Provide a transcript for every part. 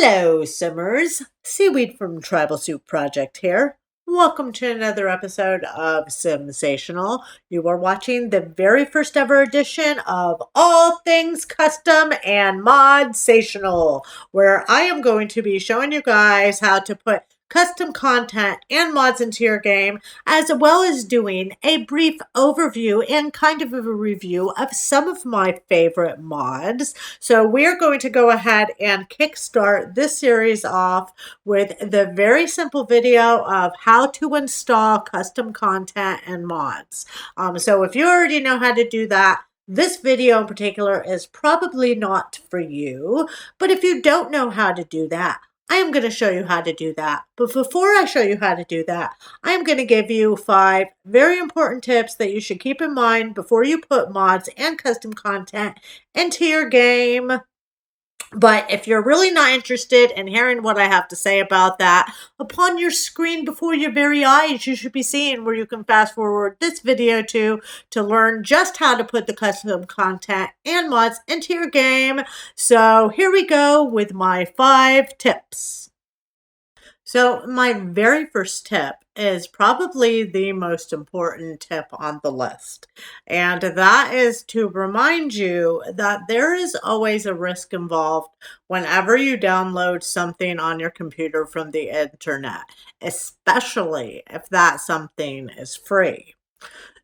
Hello, Simmers. Seaweed from Tribal Soup Project here. Welcome to another episode of SIMsational. You are watching the very first ever edition of All Things Custom and Modsational, where I am going to be showing you guys how to put custom content and mods into your game, as well as doing a brief overview and kind of a review of some of my favorite mods. So we're going to go ahead and kickstart this series off with the very simple video of how to install custom content and mods. So if you already know how to do that, this video in particular is probably not for you, but if you don't know how to do that, I am going to show you how to do that. But before I show you how to do that, I am going to give you 5 very important tips that you should keep in mind before you put mods and custom content into your game. But if you're really not interested in hearing what I have to say about that, upon your screen before your very eyes, you should be seeing where you can fast forward this video to learn just how to put the custom content and mods into your game. So here we go with my 5 tips. So my very first tip is probably the most important tip on the list. And that is to remind you that there is always a risk involved whenever you download something on your computer from the internet, especially if that something is free.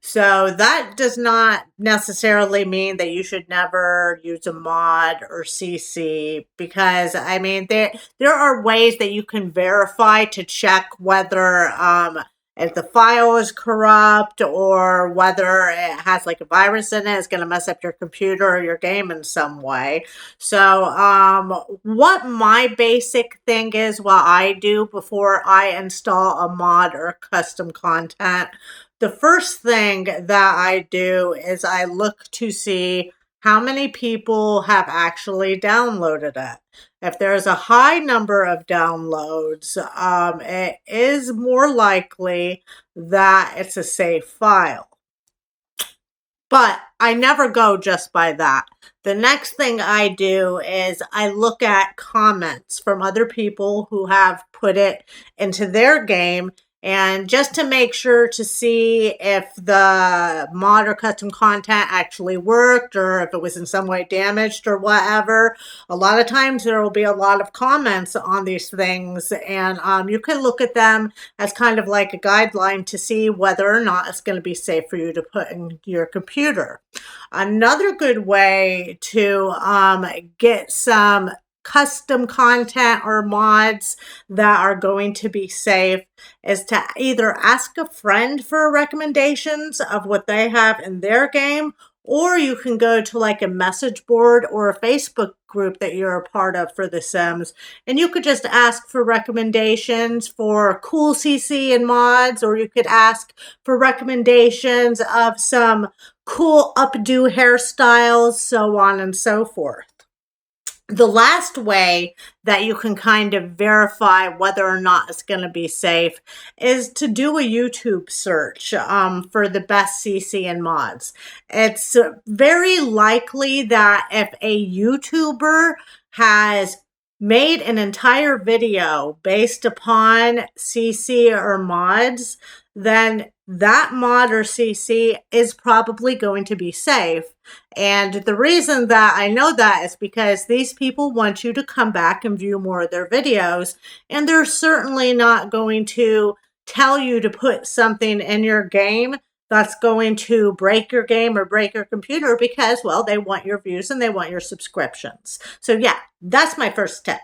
So that does not necessarily mean that you should never use a mod or CC, because I mean there are ways that you can verify to check whether if the file is corrupt or whether it has like a virus in it. It's going to mess up your computer or your game in some way. So what my basic thing is, what I do before I install a mod or custom content, the first thing that I do is I look to see how many people have actually downloaded it. If there's a high number of downloads, it is more likely that it's a safe file. But I never go just by that. The next thing I do is I look at comments from other people who have put it into their game, and just to make sure to see if the mod or custom content actually worked or if it was in some way damaged or whatever. A lot of times there will be a lot of comments on these things, and you can look at them as kind of like a guideline to see whether or not it's going to be safe for you to put in your computer. Another good way to get some custom content or mods that are going to be safe is to either ask a friend for recommendations of what they have in their game, or you can go to like a message board or a Facebook group that you're a part of for The Sims, and you could just ask for recommendations for cool CC and mods, or you could ask for recommendations of some cool updo hairstyles, so on and so forth. The last way that you can kind of verify whether or not it's going to be safe is to do a YouTube search for the best CC and mods. It's very likely that if a YouTuber has made an entire video based upon CC or mods, then that mod or CC is probably going to be safe. And the reason that I know that is because these people want you to come back and view more of their videos, and they're certainly not going to tell you to put something in your game that's going to break your game or break your computer, because, well, they want your views and they want your subscriptions. So yeah, that's my first tip.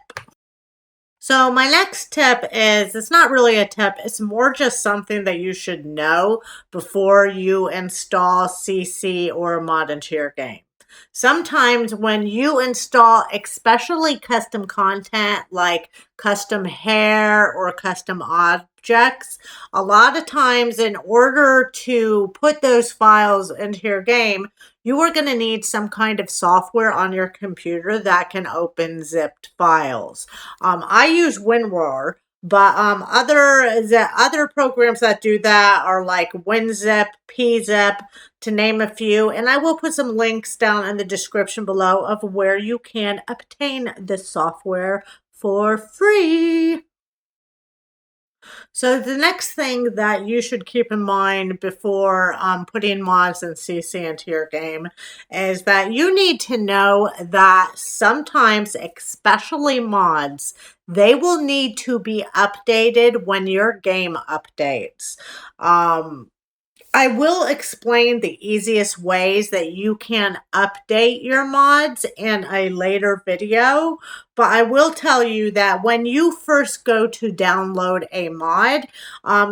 So my next tip is, it's not really a tip, it's more just something that you should know before you install CC or a mod into your game. Sometimes when you install especially custom content like custom hair or custom objects, a lot of times in order to put those files into your game, you are going to need some kind of software on your computer that can open zipped files. I use WinRAR, but other programs that do that are like WinZip, PZip, to name a few. And I will put some links down in the description below of where you can obtain this software for free. So the next thing that you should keep in mind before putting mods and CC into your game is that you need to know that sometimes, especially mods, they will need to be updated when your game updates. I will explain the easiest ways that you can update your mods in a later video, but I will tell you that when you first go to download a mod,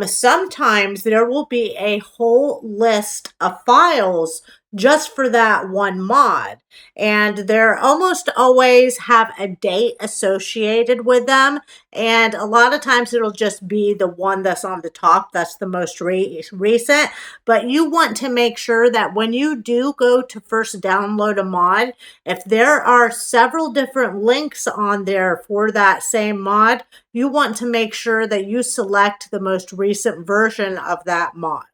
sometimes there will be a whole list of files just for that one mod. And they're almost always have a date associated with them. And a lot of times it'll just be the one that's on the top. That's the most recent. But you want to make sure that when you do go to first download a mod, if there are several different links on there for that same mod, you want to make sure that you select the most recent version of that mod.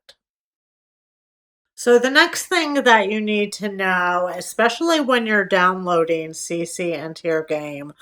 So the next thing that you need to know, especially when you're downloading CC into your game,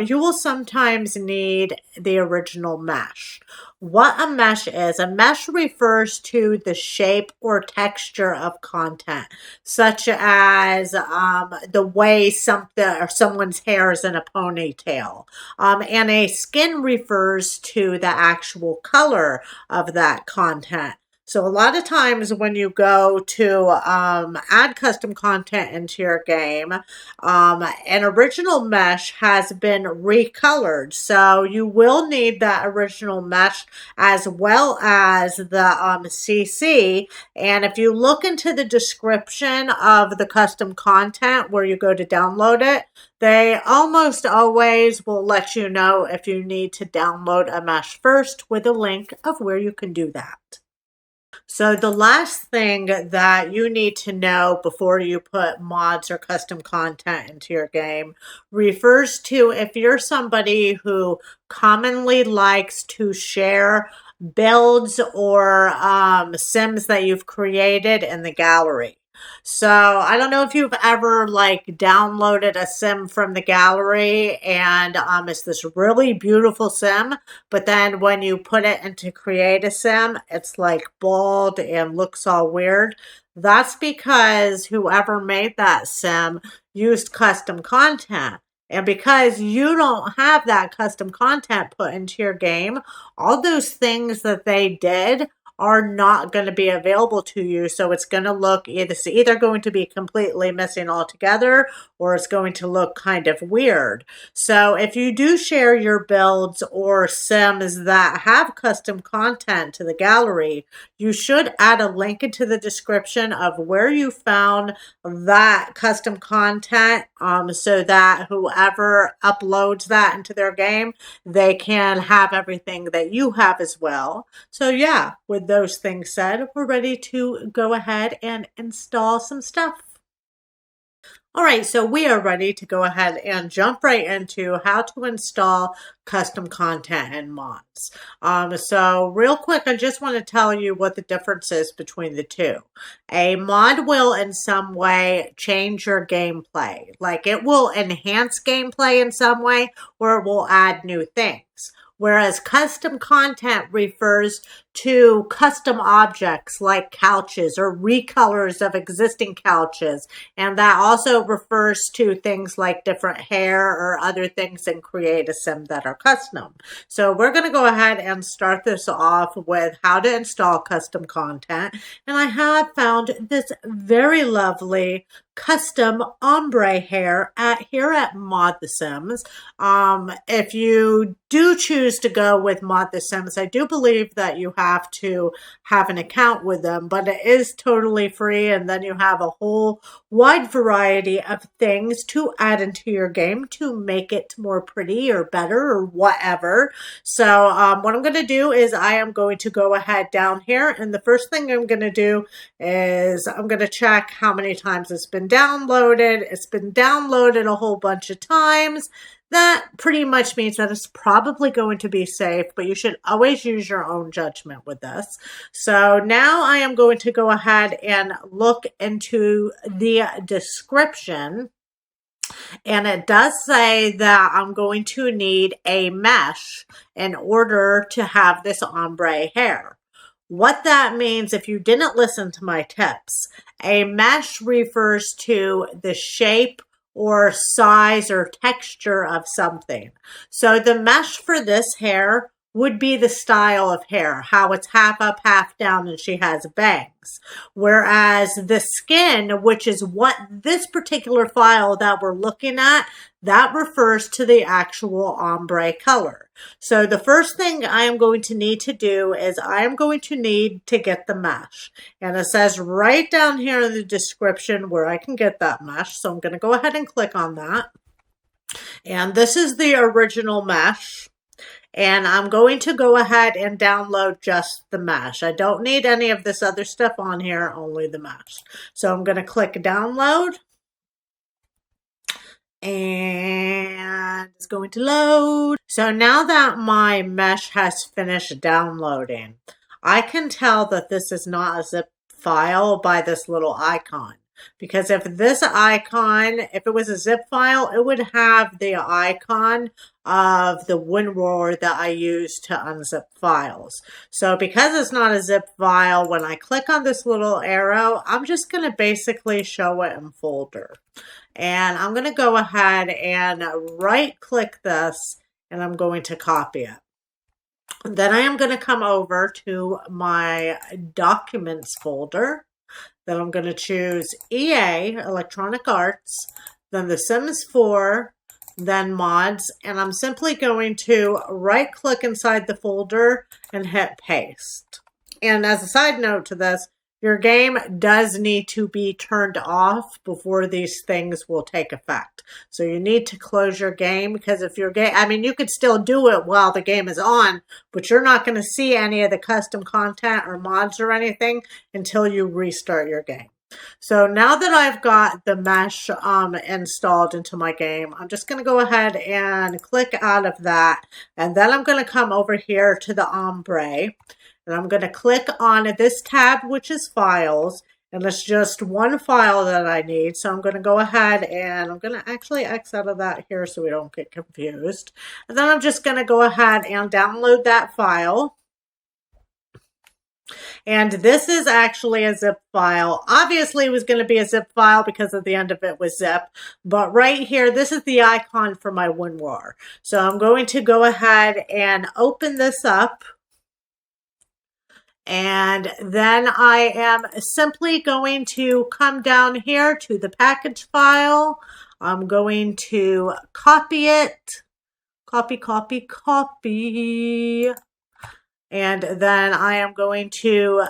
you will sometimes need the original mesh. What a mesh refers to the shape or texture of content, such as the way something or someone's hair is in a ponytail. And a skin refers to the actual color of that content. So a lot of times when you go to add custom content into your game, an original mesh has been recolored. So you will need that original mesh as well as the CC. And if you look into the description of the custom content where you go to download it, they almost always will let you know if you need to download a mesh first with a link of where you can do that. So the last thing that you need to know before you put mods or custom content into your game refers to if you're somebody who commonly likes to share builds or sims that you've created in the gallery. So I don't know if you've ever downloaded a sim from the gallery and it's this really beautiful sim, but then when you put it into create a sim, it's like bald and looks all weird. That's because whoever made that sim used custom content. And because you don't have that custom content put into your game, all those things that they did are not going to be available to you. So it's going to look either going to be completely missing altogether or it's going to look kind of weird. So if you do share your builds or sims that have custom content to the gallery, you should add a link into the description of where you found that custom content so that whoever uploads that into their game, they can have everything that you have as well. So yeah, with those things said, we're ready to go ahead and install some stuff. All right, so we are ready to go ahead and jump right into how to install custom content and mods. So real quick, I just want to tell you what the difference is between the two. A mod will in some way change your gameplay. Like it will enhance gameplay in some way or it will add new things. Whereas custom content refers to custom objects like couches or recolors of existing couches. And that also refers to things like different hair or other things in Create a Sim that are custom. So we're going to go ahead and start this off with how to install custom content. And I have found this very lovely custom ombre hair here at Mod the Sims. If you do choose to go with Mod the Sims, I do believe that you have to have an account with them, but it is totally free, and then you have a whole wide variety of things to add into your game to make it more pretty or better or whatever. So what I'm going to do is I am going to go ahead down here, and the first thing I'm going to do is I'm going to check how many times it's been downloaded. It's been downloaded a whole bunch of times. That pretty much means that it's probably going to be safe, but you should always use your own judgment with this. So now I am going to go ahead and look into the description. And it does say that I'm going to need a mesh in order to have this ombre hair. What that means, if you didn't listen to my tips, a mesh refers to the shape or size or texture of something. So the mesh for this hair would be the style of hair, how it's half up, half down, and she has bangs. Whereas the skin, which is what this particular file that we're looking at, that refers to the actual ombre color. So the first thing I am going to need to do is I am going to need to get the mesh. And it says right down here in the description where I can get that mesh. So I'm going to go ahead and click on that. And this is the original mesh. And I'm going to go ahead and download just the mesh. I don't need any of this other stuff on here, only the mesh. So I'm going to click download. And it's going to load. So now that my mesh has finished downloading, I can tell that this is not a zip file by this little icon. Because if this icon, if it was a zip file, it would have the icon of the WinRAR that I use to unzip files. So because it's not a zip file, when I click on this little arrow, I'm just going to basically show it in folder. And I'm going to go ahead and right click this and I'm going to copy it. Then I am going to come over to my documents folder. Then I'm going to choose EA, Electronic Arts, then The Sims 4, then Mods, and I'm simply going to right click inside the folder and hit paste. And as a side note to this, your game does need to be turned off before these things will take effect. So you need to close your game because if your game, I mean, you could still do it while the game is on, but you're not going to see any of the custom content or mods or anything until you restart your game. So now that I've got the mesh installed into my game, I'm just going to go ahead and click out of that. And then I'm going to come over here to the ombre. And I'm going to click on this tab, which is files, and it's just one file that I need. So I'm going to go ahead and I'm going to actually X out of that here so we don't get confused. And then I'm just going to go ahead and download that file. And this is actually a zip file. Obviously, it was going to be a zip file because at the end of it was zip. But right here, this is the icon for my WinRAR. So I'm going to go ahead and open this up. And then I am simply going to come down here to the package file. I'm going to copy it. Copy, copy, copy. And then I am going to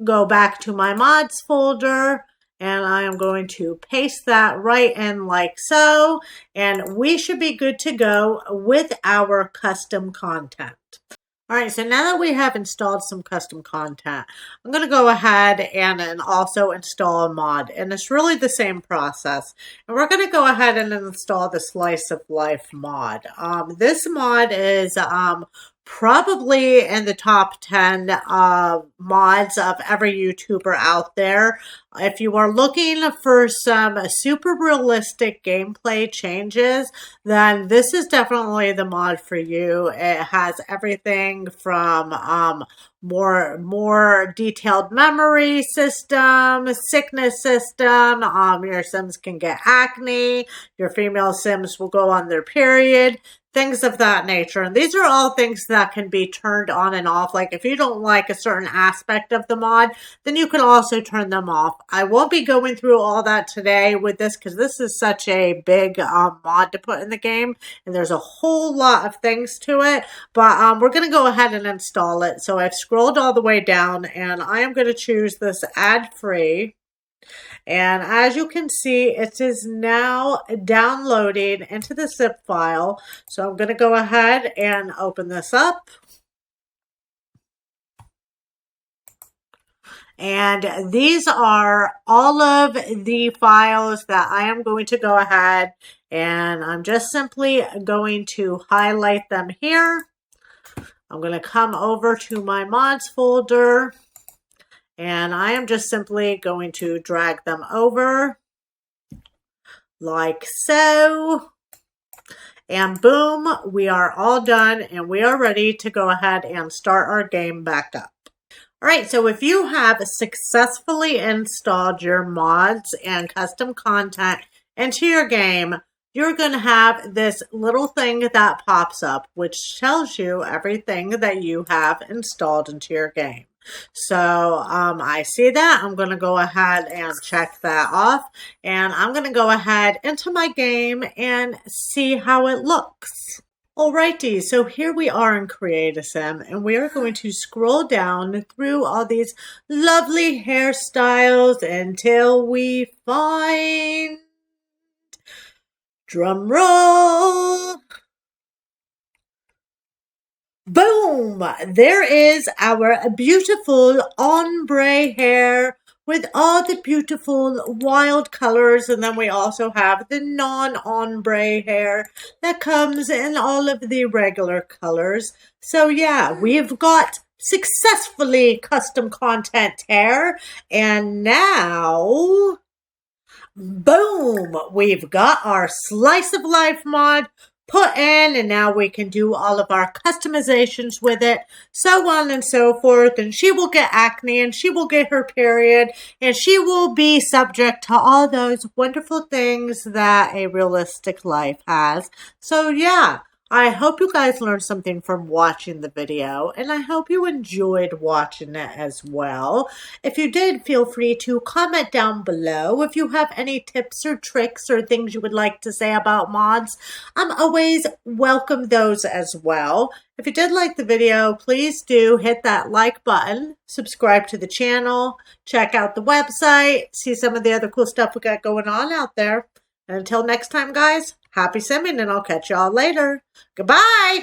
go back to my mods folder. And I am going to paste that right in like so. And we should be good to go with our custom content. All right, so now that we have installed some custom content, I'm going to go ahead and also install a mod. And it's really the same process. And we're going to go ahead and install the Slice of Life mod. This mod is probably in the top 10 mods of every YouTuber out there. If you are looking for some super realistic gameplay changes, then this is definitely the mod for you. It has everything from more detailed memory system, sickness system. Your Sims can get acne. Your female Sims will go on their period. Things of that nature. And these are all things that can be turned on and off. Like if you don't like a certain aspect of the mod, then you can also turn them off. I won't be going through all that today with this because this is such a big mod to put in the game. And there's a whole lot of things to it. But we're going to go ahead and install it. So I've scrolled all the way down and I am going to choose this ad-free. And as you can see, it is now downloading into the zip file. So I'm going to go ahead and open this up. And these are all of the files that I am going to go ahead and I'm just simply going to highlight them here. I'm going to come over to my mods folder. And I am just simply going to drag them over like so. And boom, we are all done and we are ready to go ahead and start our game back up. All right, so if you have successfully installed your mods and custom content into your game, you're going to have this little thing that pops up, which tells you everything that you have installed into your game. So I see that. I'm going to go ahead and check that off. And I'm going to go ahead into my game and see how it looks. Alrighty, so here we are in Create a Sim, and we are going to scroll down through all these lovely hairstyles until we find, drum roll, boom! There is our beautiful ombre hair with all the beautiful wild colors, and then we also have the non-ombre hair that comes in all of the regular colors. So yeah, we've got successfully custom content hair, and now boom, we've got our slice of life mod put in, and now we can do all of our customizations with it, so on and so forth. And she will get acne, and she will get her period, and she will be subject to all those wonderful things that a realistic life has. So yeah, I hope you guys learned something from watching the video, and I hope you enjoyed watching it as well. If you did, feel free to comment down below if you have any tips or tricks or things you would like to say about mods. I'm always welcome those as well. If you did like the video, please do hit that like button, subscribe to the channel, check out the website, see some of the other cool stuff we got going on out there. And until next time, guys, happy simming, and I'll catch y'all later. Goodbye!